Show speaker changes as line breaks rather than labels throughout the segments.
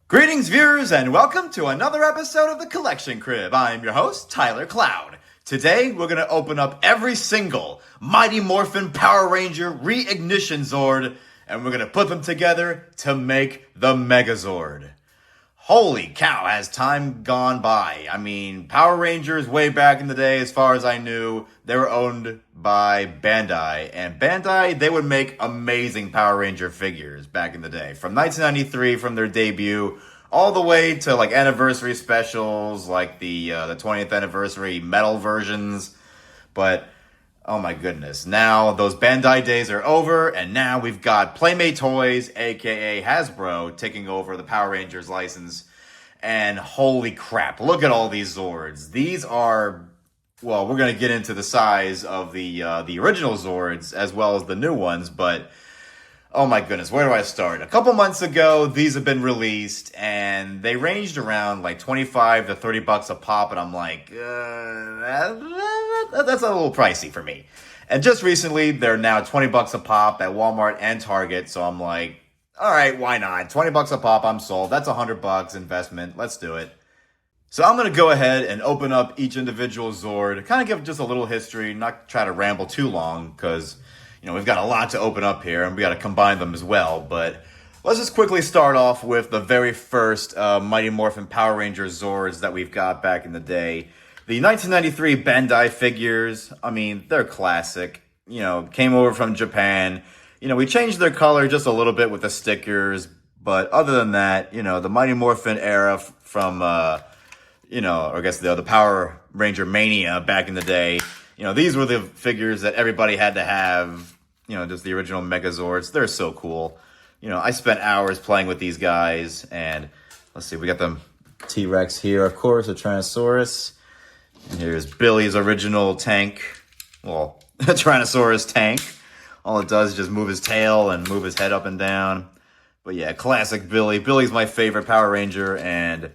Greetings, viewers, and welcome to another episode of the Collection Crib. I'm your host, Tylercloud. Today, we're going to open up every single Mighty Morphin Power Ranger Reignition Zord, and we're going to put them together to make the Megazord. Holy cow, has time gone by. I mean, Power Rangers way back in the day, as far as I knew, they were owned by Ban Dai. And Ban Dai, they would make amazing Power Ranger figures back in the day. From 1993, from their debut, all the way to like anniversary specials, like the 20th anniversary metal versions. But oh my goodness, now those Ban Dai days are over, and now we've got Playmate Toys, aka Hasbro, taking over the Power Rangers license. And holy crap, look at all these Zords. These are, well, we're going to get into the size of the original Zords as well as the new ones, but oh my goodness, where do I start? A couple months ago, these have been released, and they ranged around like 25 to 30 bucks a pop, and I'm like, that's a little pricey for me. And just recently, they're now 20 bucks a pop at Walmart and Target, so I'm like, all right, why not? 20 bucks a pop, I'm sold. That's 100 bucks investment. Let's do it. So I'm going to go ahead and open up each individual Zord, kind of give just a little history, not try to ramble too long, because you know, we've got a lot to open up here, and we got to combine them as well. But let's just quickly start off with the very first Mighty Morphin Power Ranger Zords that we've got back in the day. The 1993 Ban Dai figures, I mean, they're classic. You know, came over from Japan. You know, we changed their color just a little bit with the stickers. But other than that, you know, the Mighty Morphin era from, you know, or I guess the Power Ranger Mania back in the day. You know, these were the figures that everybody had to have, you know, just the original Megazords. They're so cool. You know, I spent hours playing with these guys, and let's see, we got the T-Rex here, of course, a Tyrannosaurus. And here's Billy's original tank. Well, a Tyrannosaurus tank. All it does is just move his tail and move his head up and down. But yeah, classic Billy. Billy's my favorite Power Ranger, and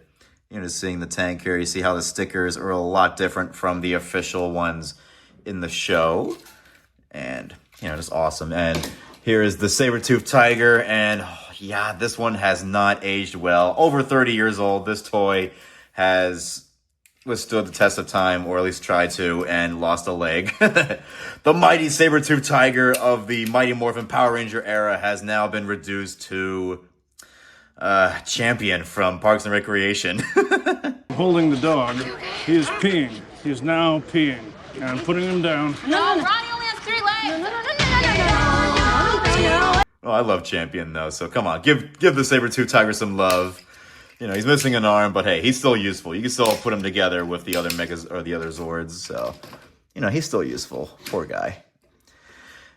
you know, just seeing the tank here, you see how the stickers are a lot different from the official ones in the show. And, you know, just awesome. And here is the saber-toothed tiger. And, oh, yeah, this one has not aged well. Over 30 years old, this toy has withstood the test of time, or at least tried to, and lost a leg. The mighty saber-toothed tiger of the Mighty Morphin Power Ranger era has now been reduced to Champion from Parks and Recreation.
Holding the dog. He is peeing. He is now peeing. And I'm putting him down.
No, Ronnie only has 3 legs. No.
Oh, I love Champion though, so come on, give the saber-tooth tiger some love. You know, he's missing an arm, but hey, he's still useful. You can still put him together with the other Megas or the other Zords, so you know, he's still useful. Poor guy.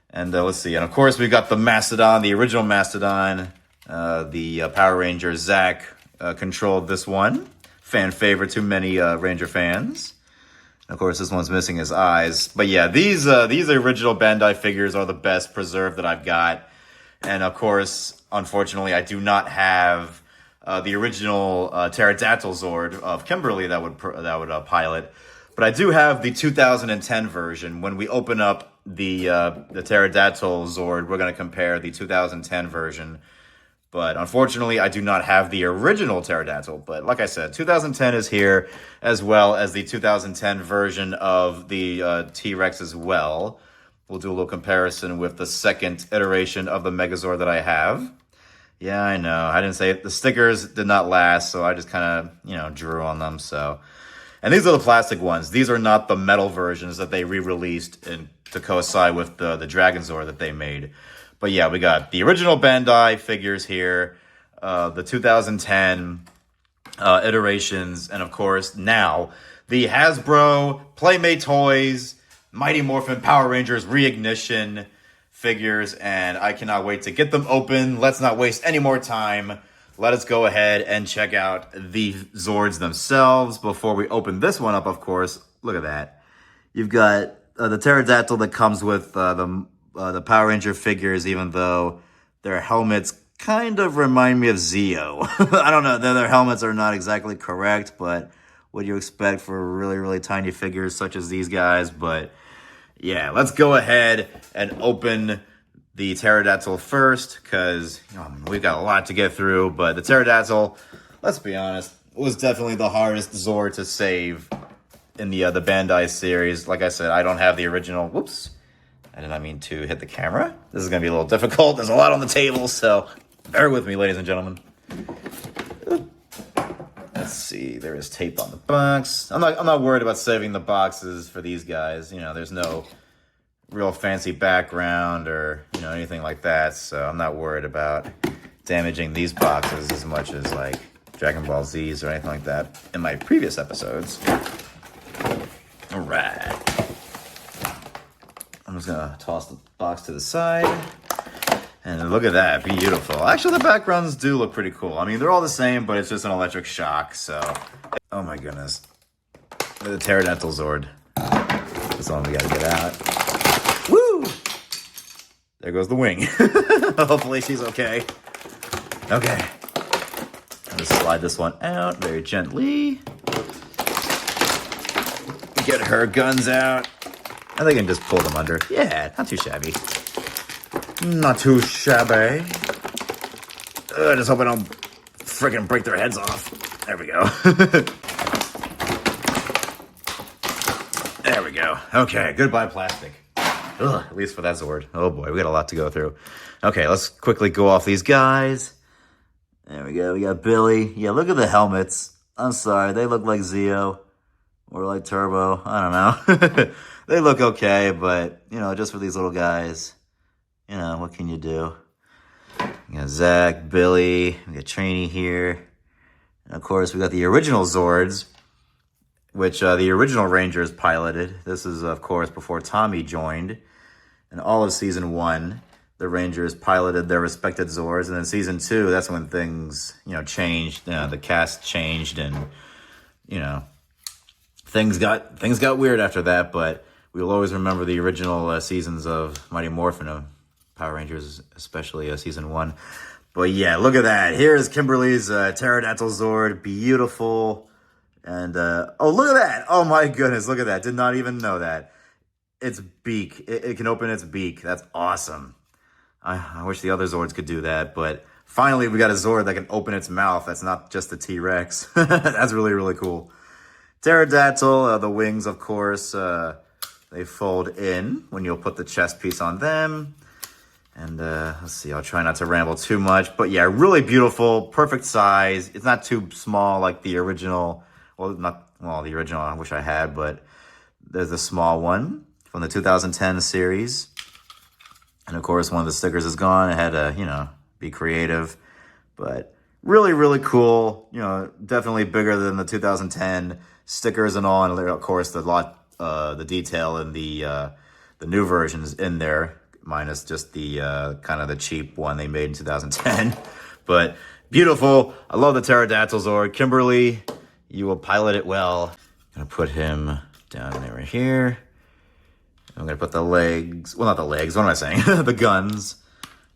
And let's see, and of course we've got the Mastodon, the original Mastodon. The Power Ranger Zach controlled this one. Fan favorite to many Ranger fans. Of course, this one's missing his eyes. But yeah, these original Ban Dai figures are the best preserved that I've got. And of course, unfortunately, I do not have the original Pterodactyl Zord of Kimberly that would pilot. But I do have the 2010 version. When we open up the Pterodactyl Zord, we're going to compare the 2010 version. But unfortunately, I do not have the original Pterodactyl. But like I said, 2010 is here, as well as the 2010 version of the T-Rex as well. We'll do a little comparison with the second iteration of the Megazord that I have. Yeah, I know. I didn't say it. The stickers did not last, so I just kind of, you know, drew on them. So, and these are the plastic ones. These are not the metal versions that they re-released to coincide with the Dragon Zord that they made. But yeah, we got the original Ban Dai figures here, the 2010 iterations, and of course, now, the Hasbro Playmate Toys Mighty Morphin Power Rangers Reignition figures, and I cannot wait to get them open. Let's not waste any more time. Let us go ahead and check out the Zords themselves before we open this one up, of course. Look at that. You've got the Pterodactyl that comes with the Power Ranger figures, even though their helmets kind of remind me of Zeo. I don't know, their helmets are not exactly correct, but what do you expect for really, really tiny figures such as these guys? But yeah, let's go ahead and open the Pterodactyl first, because we've got a lot to get through. But the Pterodactyl, let's be honest, was definitely the hardest Zord to save in the Ban Dai series. Like I said, I don't have the original. Whoops. I did not mean to hit the camera. This is going to be a little difficult. There's a lot on the table, so bear with me, ladies and gentlemen. Let's see. There is tape on the box. I'm not worried about saving the boxes for these guys. You know, there's no real fancy background or, you know, anything like that, so I'm not worried about damaging these boxes as much as, like, Dragon Ball Z's or anything like that in my previous episodes. Alright. I'm just gonna toss the box to the side. And look at that, beautiful. Actually, the backgrounds do look pretty cool. I mean, they're all the same, but it's just an electric shock, so. Oh my goodness. The Pterodactyl Zord. That's the one we gotta get out. Woo! There goes the wing. Hopefully she's okay. Okay. I'll just slide this one out very gently. Get her guns out. And they can just pull them under. Yeah, not too shabby. Not too shabby. I just hope I don't freaking break their heads off. There we go. There we go. Okay, goodbye plastic. Ugh, at least for that Zord. Oh boy, we got a lot to go through. Okay, let's quickly go off these guys. There we go. We got Billy. Yeah, look at the helmets. I'm sorry, they look like Zeo. Or like Turbo. I don't know. They look okay, but, you know, just for these little guys, you know, what can you do? We got Zach, Billy, we got Trainee here. And of course, we got the original Zords, which the original Rangers piloted. This is, of course, before Tommy joined. And all of Season 1, the Rangers piloted their respected Zords. And then Season 2, that's when things, you know, changed. You know, the cast changed and, you know, things got weird after that, but we'll always remember the original seasons of Mighty Morphin of Power Rangers, especially Season 1. But yeah, look at that. Here's Kimberly's Pterodactyl Zord. Beautiful. And, oh, look at that. Oh my goodness, look at that. Did not even know that. Its beak. It can open its beak. That's awesome. I wish the other Zords could do that, but finally we got a Zord that can open its mouth. That's not just a T-Rex. That's really, really cool. Pterodactyl, the wings, of course, they fold in when you'll put the chest piece on them. And let's see, I'll try not to ramble too much. But yeah, really beautiful, perfect size. It's not too small like the original. Well, the original I wish I had, but there's a small one from the 2010 series. And of course, one of the stickers is gone. It had to, you know, be creative. But really, really cool. You know, definitely bigger than the 2010 stickers and all, and of course the detail in the new versions in there, minus just the kind of the cheap one they made in 2010. But beautiful. I love the Pterodactyl Zord. Kimberly, you will pilot it well. I'm gonna put him down there right here. I'm gonna put the legs. Well, not the legs. What am I saying? The guns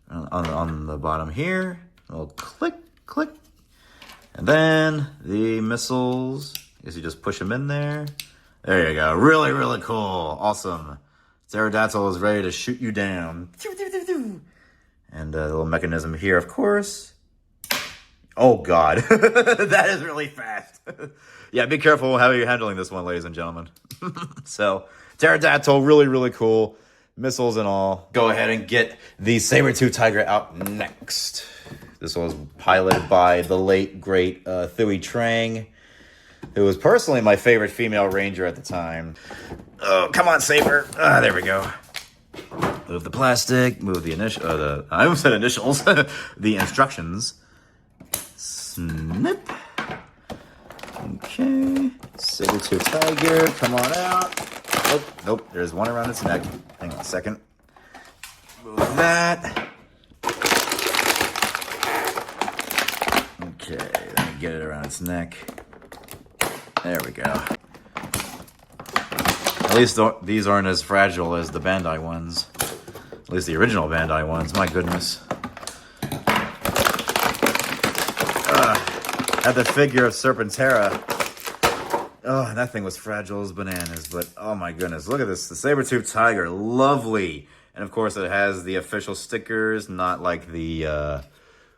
on the bottom here. A little click, click, and then the missiles. I guess you just push them in there. There you go. Really, really cool. Awesome. Pterodactyl is ready to shoot you down. And a little mechanism here, of course. Oh, God. That is really fast. Yeah, be careful how you're handling this one, ladies and gentlemen. So, Pterodactyl, really, really cool. Missiles and all. Go ahead and get the Saber-Tooth Tiger out next. This was piloted by the late, great Thuy Trang, who was personally my favorite female ranger at the time. Oh, come on, Saber. There we go. Move the plastic, move the I almost said initials. The instructions. Snip. Okay. Saber-Tooth Tiger, come on out. Oh, nope, there's one around its neck. Hang on a second. Move that. Okay, let me get it around its neck. There we go. At least these aren't as fragile as the Ban Dai ones. At least the original Ban Dai ones. My goodness. Had the figure of Serpentera. Oh, that thing was fragile as bananas. But, oh my goodness. Look at this. The Saber-Tooth Tiger. Lovely. And, of course, it has the official stickers. Not like the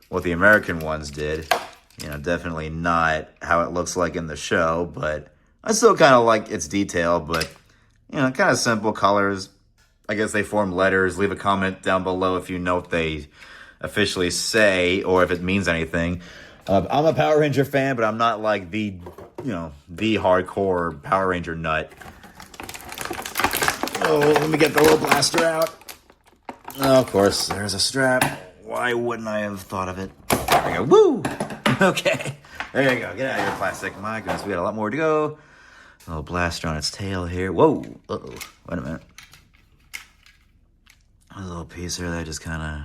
what the American ones did. You know, definitely not how it looks like in the show, but I still kind of like its detail, but, you know, kind of simple colors. I guess they form letters. Leave a comment down below if you know what they officially say or if it means anything. I'm a Power Ranger fan, but I'm not like the hardcore Power Ranger nut. Oh, let me get the little blaster out. Oh, of course, there's a strap. Why wouldn't I have thought of it? There we go. Woo! Okay. There you go. Get out of here, plastic. My goodness, we got a lot more to go. A little blaster on its tail here. Whoa. Uh-oh. Wait a minute. A little piece here that I just kind of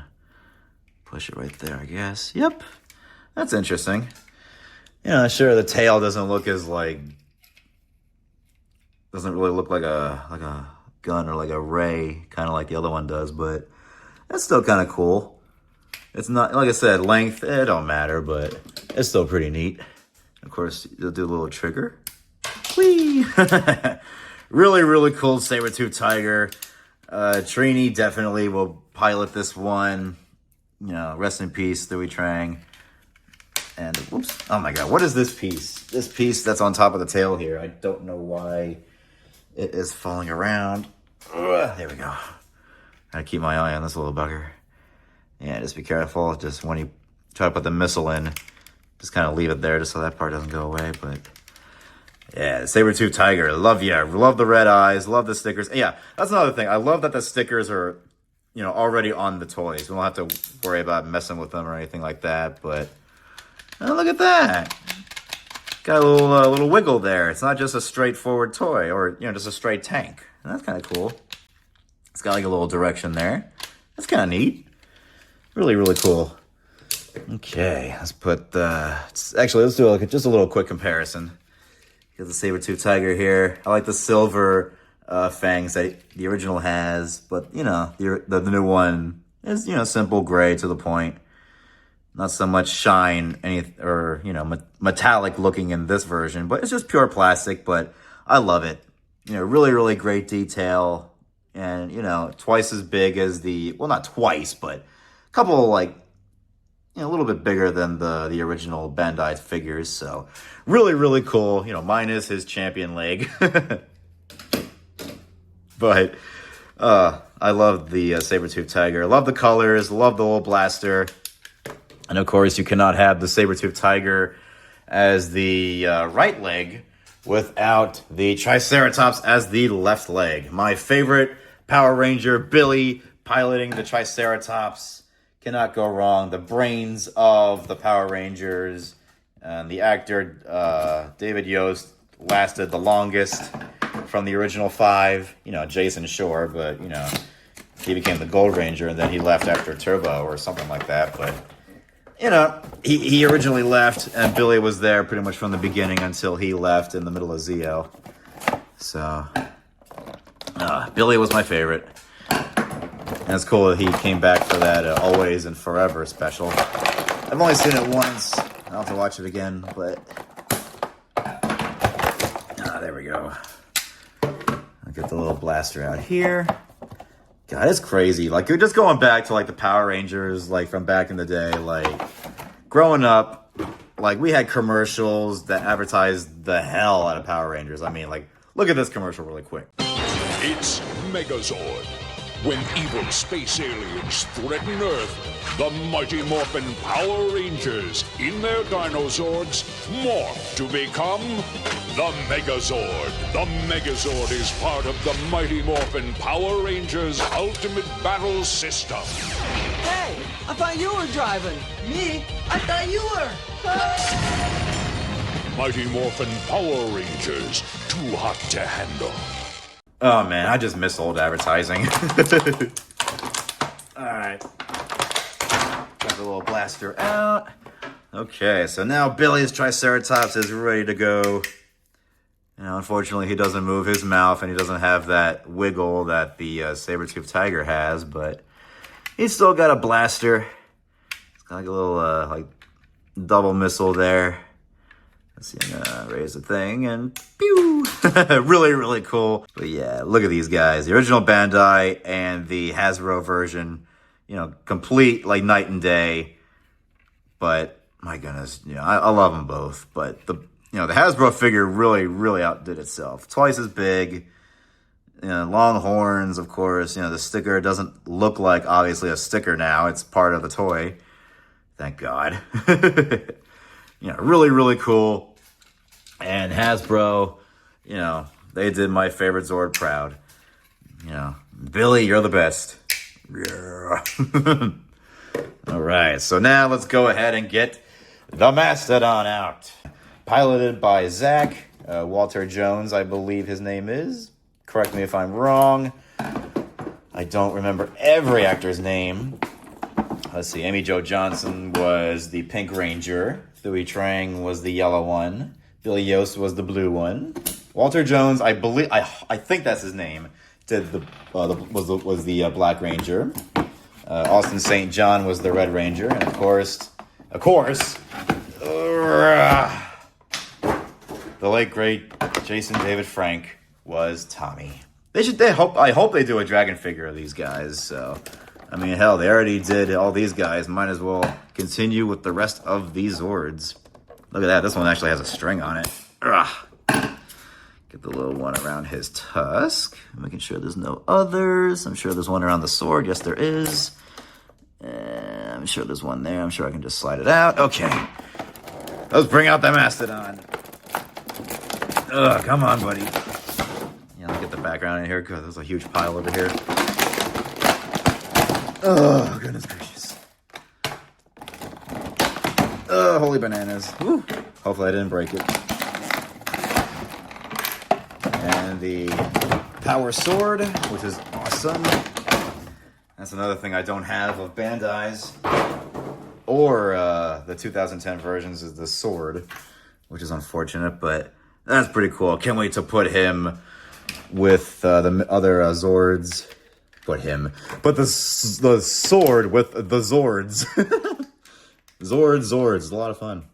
push it right there, I guess. Yep. That's interesting. You know, sure, the tail doesn't look as like... Doesn't really look like a gun or like a ray, kind of like the other one does, but that's still kind of cool. It's not, like I said, length, it don't matter, but it's still pretty neat. Of course, you'll do a little trigger. Whee! Really, really cool saber-tooth tiger. Trini definitely will pilot this one. You know, rest in peace, Stewie Trang. And, whoops, oh my god, what is this piece? This piece that's on top of the tail here, I don't know why it is falling around. Ugh, there we go. Gotta keep my eye on this little bugger. Yeah, just be careful. Just when you try to put the missile in, just kind of leave it there just so that part doesn't go away. But yeah, saber-tooth tiger, love ya. Love the red eyes, love the stickers. Yeah, that's another thing. I love that the stickers are, you know, already on the toys. We don't have to worry about messing with them or anything like that. But oh, look at that. Got a little wiggle there. It's not just a straightforward toy or, you know, just a straight tank. And that's kind of cool. It's got like a little direction there. That's kind of neat. Really, really cool. Okay, let's put actually, let's do like just a little quick comparison. Here's the saber-tooth tiger here. I like the silver fangs that the original has, but, you know, the new one is, you know, simple gray to the point. Not so much shine or, you know, metallic looking in this version, but it's just pure plastic, but I love it. You know, really, really great detail. And, you know, twice as big as well, not twice, but a couple, like, you know, a little bit bigger than the original Ban Dai figures. So really, really cool. You know, minus his champion leg. But I love the saber-tooth tiger. Love the colors. Love the little blaster. And of course, you cannot have the saber-tooth tiger as the right leg without the Triceratops as the left leg. My favorite Power Ranger, Billy, piloting the Triceratops. Cannot go wrong. The brains of the Power Rangers. And the actor, David Yost, lasted the longest from the original 5. You know, Jason Shore, but, you know, he became the Gold Ranger, and then he left after Turbo or something like that, but... You know, he originally left, and Billy was there pretty much from the beginning until he left in the middle of Zeo. So, Billy was my favorite. And it's cool that he came back for that Always and Forever special. I've only seen it once. I'll have to watch it again, but... there we go. I'll get the little blaster out here. God, it's crazy. Like, you're just going back to, like, the Power Rangers, like, from back in the day. Like, growing up, like, we had commercials that advertised the hell out of Power Rangers. I mean, like, look at this commercial really quick.
It's Megazord. When evil space aliens threaten Earth, the mighty Morphin Power Rangers, in their Dinozords, morph to become the Megazord. The Megazord is part of the mighty Morphin Power Rangers Ultimate Battle System.
Hey, I thought you were driving. Me? I thought you were.
Mighty Morphin Power Rangers, too hot to handle.
Oh, man, I just miss old advertising. Alright. Got the little blaster out. Okay, so now Billy's Triceratops is ready to go. You know, unfortunately, he doesn't move his mouth, and he doesn't have that wiggle that the saber-tooth tiger has, but he's still got a blaster. It's got like a little, like, double missile there. Let's see, I'm gonna raise the thing, and pew! Really, really cool. But yeah, look at these guys. The original Ban Dai and the Hasbro version, you know, complete, like, night and day. But my goodness, I love them both, but the Hasbro figure really outdid itself. Twice as big, long horns, of course. The sticker doesn't look like obviously a sticker now; it's part of the toy. Thank God. Really cool. And Hasbro, they did my favorite Zord proud. Billy, you're the best. Yeah. All right, so now let's go ahead and get the Mastodon out. Piloted by Zach, Walter Jones, I believe his name is. Correct me if I'm wrong. I don't remember every actor's name. Let's see, Amy Jo Johnson was the Pink Ranger. Thuy Trang was the yellow one. Billy Yost was the blue one. Walter Jones, I think that's his name, was the Black Ranger. Austin St. John was the Red Ranger, and of course, the late great Jason David Frank was Tommy. I hope they do a dragon figure of these guys. So, I mean, hell, they already did all these guys. Might as well continue with the rest of these Zords. Look at that. This one actually has a string on it. Get the little one around his tusk. Making sure there's no others. I'm sure there's one around the sword. Yes, there is. I'm sure there's one there. I'm sure I can just slide it out. Okay. Let's bring out the Mastodon. Come on, buddy. Let's get the background in here. God, there's a huge pile over here. Oh, goodness gracious. Holy bananas. Whew. Hopefully I didn't break it. And the Power Sword, which is awesome. That's another thing I don't have of Ban Dai's. Or the 2010 versions is the sword, which is unfortunate, but that's pretty cool. Can't wait to put him with the other Zords. Put the sword with the Zords. Zords. It's a lot of fun.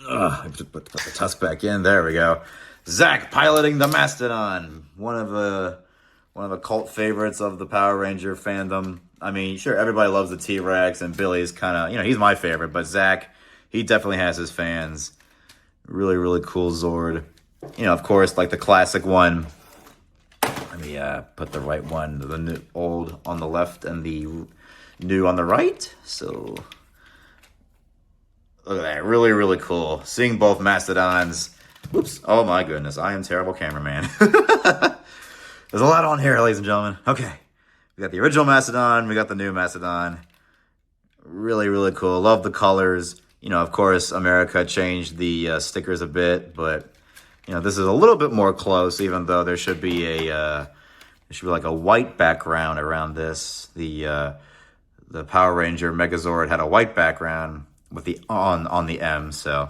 I just put the tusk back in. There we go. Zach piloting the Mastodon. One of the cult favorites of the Power Ranger fandom. I mean, sure, everybody loves the T-Rex, and Billy's kind of, he's my favorite, but Zach, he definitely has his fans. Really cool Zord. Of course, like the classic one. Let me put the right one, the new, old on the left and the new on the right. So, look at that. Really cool. Seeing both Mastodons. Whoops. Oh my goodness. I am terrible cameraman. There's a lot on here, ladies and gentlemen. Okay. We got the original Mastodon. We got the new Mastodon. Really cool. Love the colors. Of course, America changed the stickers a bit, but this is a little bit more close, even though there should be like a white background around this. The Power Ranger Megazord had a white background with the on the M, so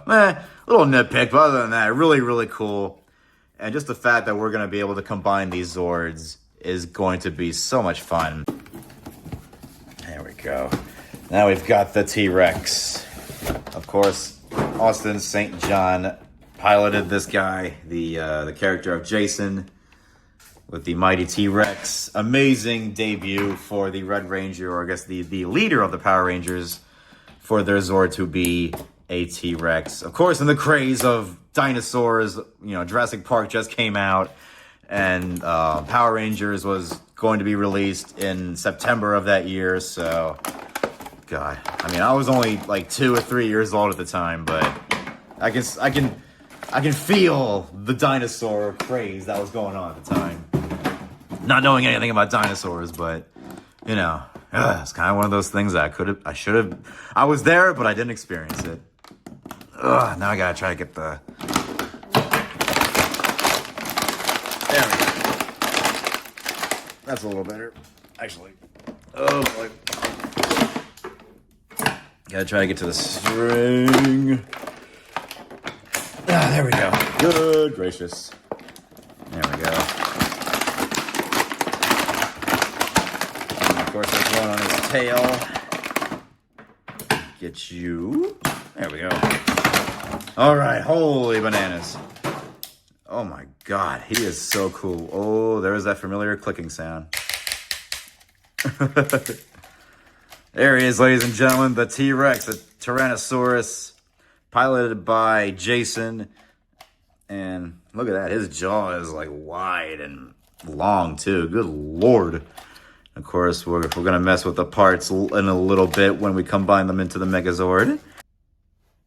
little nitpick, but other than that, really cool. And just the fact that we're going to be able to combine these Zords is going to be so much fun. There we go. Now we've got the T-Rex. Of course, Austin St. John piloted this guy, the character of Jason, with the mighty T-Rex. Amazing debut for the Red Ranger, or I guess the leader of the Power Rangers, for their Zord to be a T-Rex. Of course, in the craze of dinosaurs, Jurassic Park just came out, and Power Rangers was going to be released in September of that year, so God, I mean, I was only like 2 or 3 years old at the time, but I can feel the dinosaur craze that was going on at the time. Not knowing anything about dinosaurs, but it's kind of one of those things that I was there, but I didn't experience it. Now I gotta try to get the. There we go. That's a little better, actually. Oh boy. Gotta try to get to the string. There we go. Good gracious. There we go. And of course, there's one on his tail. Get you. There we go. All right. Holy bananas. Oh my God. He is so cool. Oh, there's that familiar clicking sound. There he is, ladies and gentlemen. The T-Rex. The Tyrannosaurus, piloted by Jason. And look at that, his jaw is like wide and long too. Good lord. Of course, we're going to mess with the parts in a little bit when we combine them into the Megazord.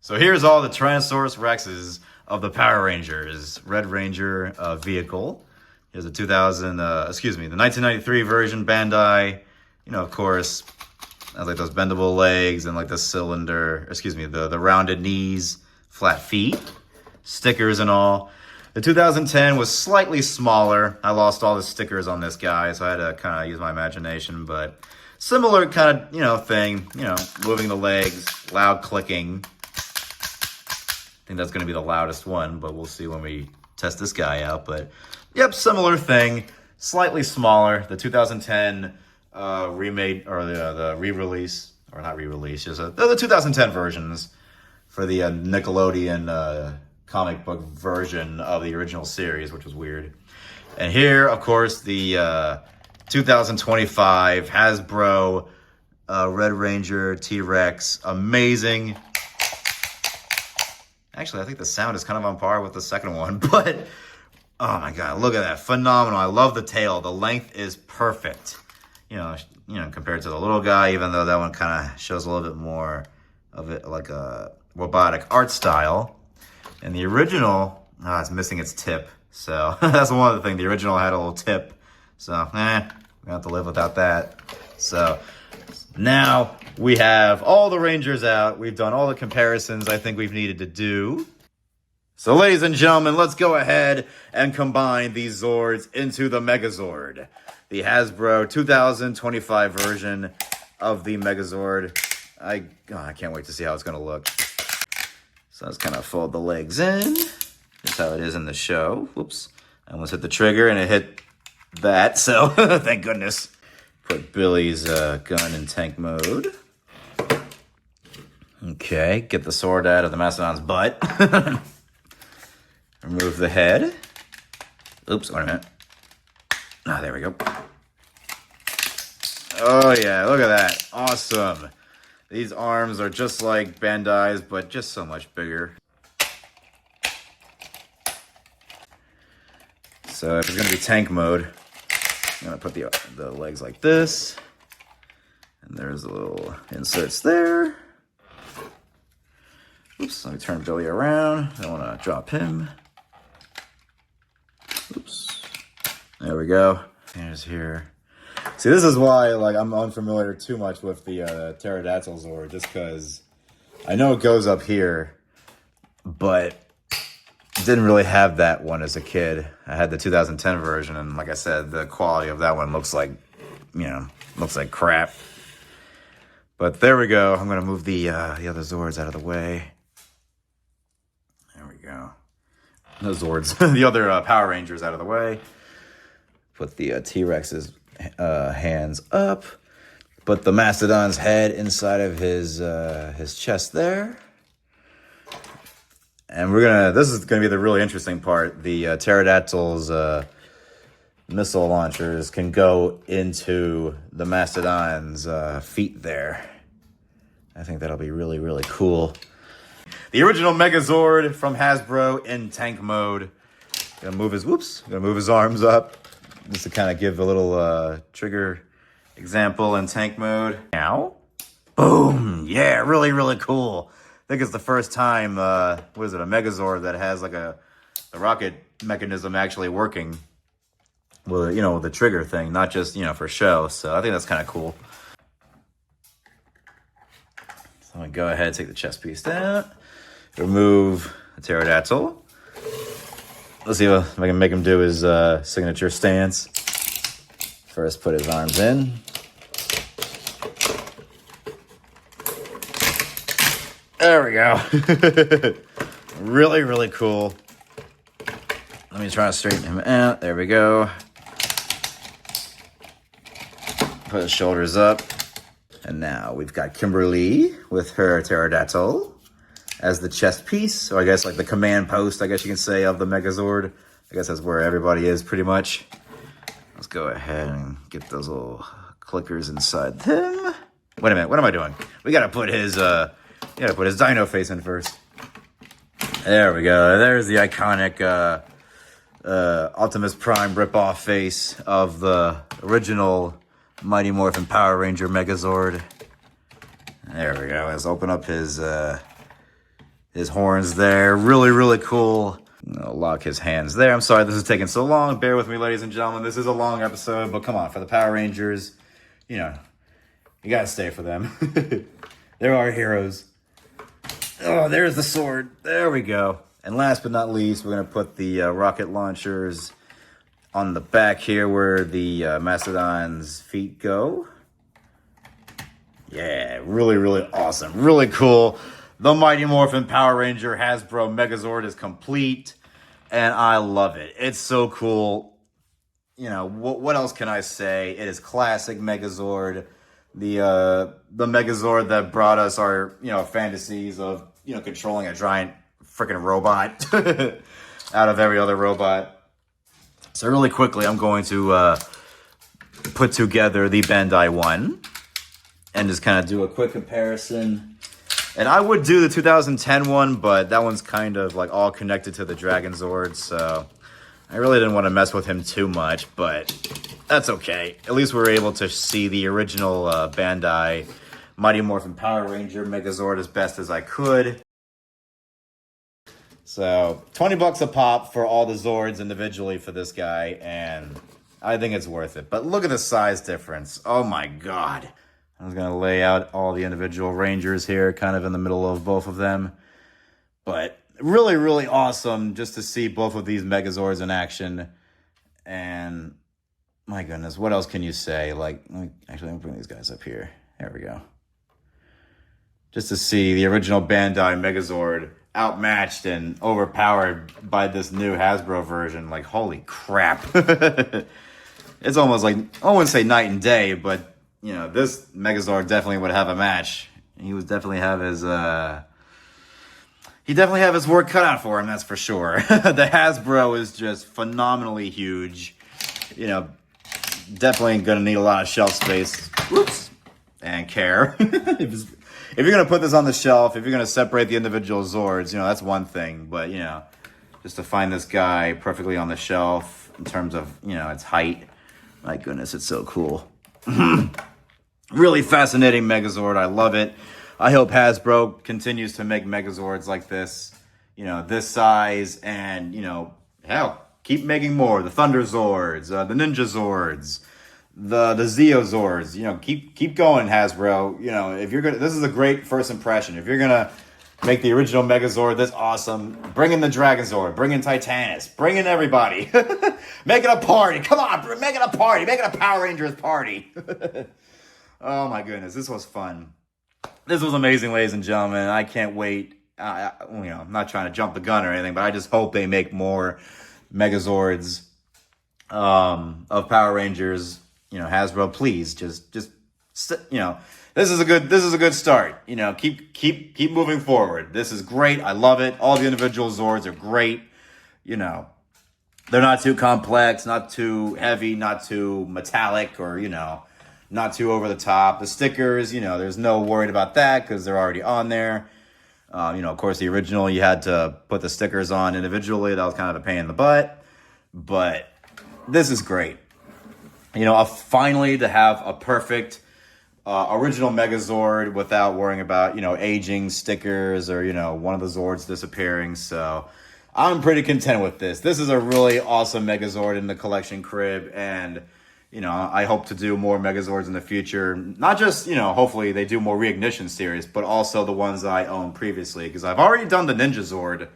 So here's all the Tyrannosaurus Rexes of the Power Rangers Red Ranger vehicle. Here's the the 1993 version Ban Dai. You know, of course, has like those bendable legs and like the cylinder, the rounded knees, flat feet, stickers and all. The 2010 was slightly smaller. I lost all the stickers on this guy, so I had to kind of use my imagination, but similar kind of, thing, moving the legs, loud clicking. I think that's going to be the loudest one, but we'll see when we test this guy out. But, yep, similar thing, slightly smaller. The 2010 remade, or the re-release, or not re-release, just the 2010 versions for the Nickelodeon comic book version of the original series, which was weird. And here, of course, the 2025 Hasbro Red Ranger T-Rex. Amazing. Actually, I think the sound is kind of on par with the second one, but oh my god, look at that. Phenomenal. I love the tail. The length is perfect. Compared to the little guy, even though that one kind of shows a little bit more of it like a robotic art style. And the original, it's missing its tip. So that's one other thing. The original had a little tip. So, we have to live without that. So now we have all the Rangers out. We've done all the comparisons I think we've needed to do. So ladies and gentlemen, let's go ahead and combine these Zords into the Megazord. The Hasbro 2025 version of the Megazord. I can't wait to see how it's going to look. So let's kind of fold the legs in. That's how it is in the show. Whoops. I almost hit the trigger and it hit that. So thank goodness. Put Billy's gun in tank mode. Okay. Get the sword out of the Mastodon's butt. Remove the head. Oops. Wait a minute. There we go. Oh yeah. Look at that. Awesome. These arms are just like Ban Dai's, but just so much bigger. So if it's going to be tank mode, I'm going to put the legs like this. And there's the little inserts there. Oops, let me turn Billy around. I don't want to drop him. Oops. There we go. Here's here. See, this is why I'm unfamiliar too much with the Pterodactyl Zord, just because I know it goes up here, but didn't really have that one as a kid. I had the 2010 version, and like I said, the quality of that one looks like crap. But there we go. I'm gonna move the other Zords out of the way. There we go. The Zords, the other Power Rangers out of the way. Put the T-Rex's hands up. Put the Mastodon's head inside of his chest there. And this is gonna be the really interesting part. The Pterodactyl's missile launchers can go into the Mastodon's feet there. I think that'll be really, really cool. The original Megazord from Hasbro in tank mode. Gonna move his arms up. Just to kind of give a little trigger example in tank mode. Now, boom! Yeah, really, really cool. I think it's the first time, a Megazord that has like the rocket mechanism actually working. Well, the trigger thing, not just, for show. So I think that's kind of cool. So I'm gonna go ahead and take the chest piece out. Remove the Pterodactyl. Let's see if I can make him do his signature stance. First, put his arms in. There we go. Really, really cool. Let me try to straighten him out. There we go. Put his shoulders up. And now we've got Kimberly with her Pterodactyl as the chest piece, or I guess like the command post, I guess you can say, of the Megazord. I guess that's where everybody is pretty much. Let's go ahead and get those little clickers inside them. Wait a minute, what am I doing? We gotta put his Yeah, put his Dino face in first. There we go. There's the iconic Optimus Prime ripoff face of the original Mighty Morphin Power Ranger Megazord. There we go. Let's open up his horns there. Really, really cool. I'll lock his hands there. I'm sorry this is taking so long. Bear with me, ladies and gentlemen. This is a long episode, but come on, for the Power Rangers, you know, you gotta stay for them. They're our heroes. Oh, there's the sword. There we go. And last but not least, we're gonna put the rocket launchers on the back here where the Mastodon's feet go. Yeah, really, really awesome. Really cool. The Mighty Morphin Power Ranger Hasbro Megazord is complete, and I love it. It's so cool. You know, what else can I say? It is classic Megazord. The Megazord that brought us our, you know, fantasies of, you know, controlling a giant freaking robot out of every other robot. So really quickly, I'm going to put together the Ban Dai one and just kind of do a quick comparison. And I would do the 2010 one, but that one's kind of like all connected to the Dragon Zord, so I really didn't want to mess with him too much, but that's okay. At least we're able to see the original Ban Dai Mighty Morphin Power Ranger Megazord as best as I could. So, $20 a pop for all the Zords individually for this guy, and I think it's worth it. But look at the size difference. Oh my god. I was going to lay out all the individual Rangers here, kind of in the middle of both of them. But really, really awesome just to see both of these Megazords in action. And my goodness, what else can you say? Like actually, I'm bring these guys up here. There we go. Just to see the original Ban Dai Megazord outmatched and overpowered by this new Hasbro version. Like, holy crap. It's almost like, I wouldn't say night and day, but you know, this Megazord definitely would have a match. He would definitely have his work cut out for him, that's for sure. The Hasbro is just phenomenally huge. You know, definitely gonna need a lot of shelf space. Whoops. And care. If you're gonna put this on the shelf, if you're gonna separate the individual Zords, you know, that's one thing. But, you know, just to find this guy perfectly on the shelf in terms of, you know, its height. My goodness, it's so cool. Really fascinating Megazord. I love it. I hope Hasbro continues to make Megazords like this, you know, this size, and, you know, hell, keep making more. The Thunder Zords, the Ninja Zords, the Zeo Zords. You know, keep going, Hasbro. You know, if you're gonna, this is a great first impression. If you're gonna make the original Megazord this awesome, bring in the Dragon Zord, bring in Titanus, bring in everybody. Make it a party. Come on, make it a party. Make it a Power Rangers party. Oh my goodness, this was fun. This was amazing, ladies and gentlemen. I can't wait. You know, I'm not trying to jump the gun or anything, but I just hope they make more Megazords of Power Rangers. You know, Hasbro, please, just you know, this is a good start. You know, keep moving forward. This is great. I love it. All the individual Zords are great. You know, they're not too complex, not too heavy, not too metallic, or, you know, not too over the top. The stickers, you know, there's no worried about that because they're already on there. You know, of course, the original, you had to put the stickers on individually. That was kind of a pain in the butt. But this is great. You know, finally to have a perfect original Megazord without worrying about, you know, aging stickers or, you know, one of the Zords disappearing. So I'm pretty content with this. This is a really awesome Megazord in the collection crib, and, you know, I hope to do more Megazords in the future. Not just, you know, hopefully they do more Reignition series, but also the ones I owned previously, because I've already done the Ninja Zord.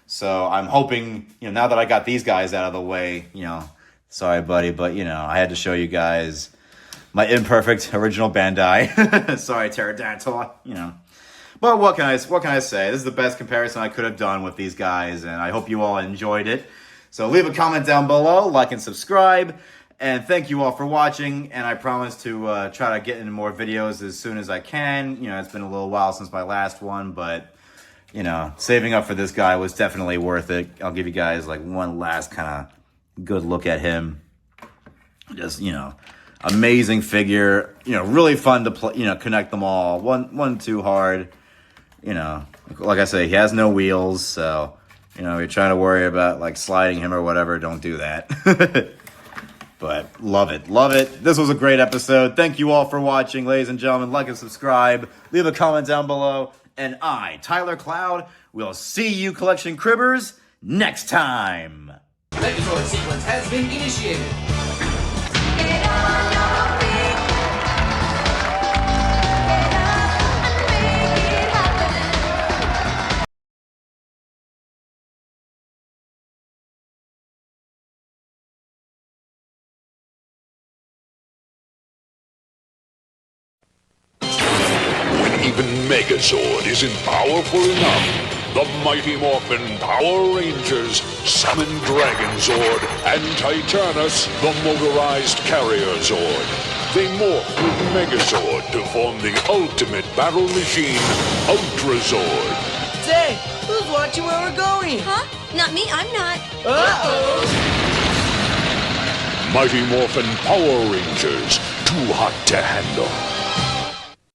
So I'm hoping, you know, now that I got these guys out of the way, you know, sorry, buddy, but, you know, I had to show you guys my imperfect original Ban Dai. Sorry, Pterodactyl, you know. But what can I say? This is the best comparison I could have done with these guys, and I hope you all enjoyed it. So leave a comment down below, like and subscribe, and thank you all for watching. And I promise to try to get into more videos as soon as I can. You know, it's been a little while since my last one, but, you know, saving up for this guy was definitely worth it. I'll give you guys like one last kind of good look at him. Just, you know, amazing figure. You know, really fun to play. You know, connect them all. One too hard. you know, like I say, he has no wheels, so, you know, you're trying to worry about, like, sliding him or whatever, don't do that. But love it, love it. This was a great episode. Thank you all for watching, ladies and gentlemen. Like and subscribe. Leave a comment down below. And I, Tylercloud, will see you collection cribbers next time.
Megazord sequence has been initiated.
Get on your feet. Get up and make it happen.
When even Megazord isn't powerful enough, the mighty Morphin Power Rangers summon Dragonzord and Titanus, the motorized carrier Zord. They morph with Megazord to form the ultimate battle machine, Ultrazord.
Say, who's watching where we're going?
Huh? Not me, I'm not.
Uh-oh!
Mighty Morphin Power Rangers, too hot to handle.